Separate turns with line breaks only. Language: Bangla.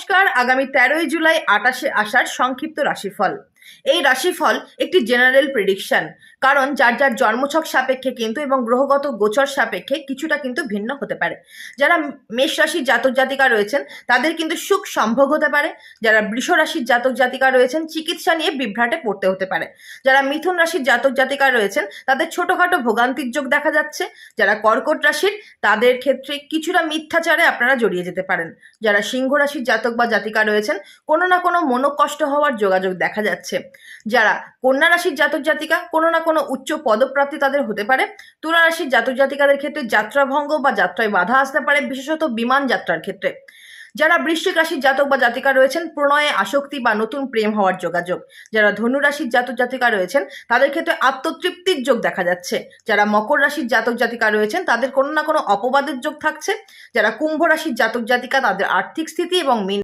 নমস্কার। আগামী 13ই জুলাই 28শে আষাঢ় সংক্ষিপ্ত রাশিফল। এই রাশিফল একটি জেনারেল প্রেডিকশন, কারণ যার যার জন্মছক সাপেক্ষে কিন্তু এবং গ্রহগত গোচর সাপেক্ষে কিছুটা কিন্তু ভিন্ন হতে পারে। যারা মেষ রাশির জাতক জাতিকা রয়েছেন তাদের কিন্তু সুখ সম্ভোগ হতে পারে। যারা বৃষ রাশির জাতক জাতিকা রয়েছেন চিকিৎসা নিয়ে বিভ্রাটে পড়তে হতে পারে। যারা মিথুন রাশির জাতক জাতিকা রয়েছেন তাদের ছোটখাটো ভোগান্তির যোগ দেখা যাচ্ছে। যারা কর্কট রাশির তাদের ক্ষেত্রে কিছুটা মিথ্যাচারে আপনারা জড়িয়ে যেতে পারেন। যারা সিংহ রাশির জাতক বা জাতিকা রয়েছেন কোনো না কোনো মনোকষ্ট হওয়ার যোগাযোগ দেখা যাচ্ছে। যারা কন্যা রাশির জাতক জাতিকা কোনো না কোনো উচ্চ পদপ্রাপ্তি তাদের হতে পারে। তুলা রাশির জাতক জাতিকাদের ক্ষেত্রে যাত্রাভঙ্গ বা যাত্রায় বাধা আসতে পারে, বিশেষত বিমান যাত্রার ক্ষেত্রে। যারা বৃশ্চিক রাশির জাতক বা জাতিকা রয়েছেন প্রণয়ে আসক্তি বা নতুন প্রেম হওয়ার যোগাযোগ। যারা ধনু রাশির জাতক জাতিকা রয়েছেন তাদের ক্ষেত্রে আত্মতৃপ্তির যোগ দেখা যাচ্ছে। যারা মকর রাশির জাতক জাতিকা রয়েছেন তাদের কোনো না কোনো অপবাদের যোগ থাকছে। যারা কুম্ভ রাশির জাতক জাতিকা তাদের আর্থিক স্থিতি এবং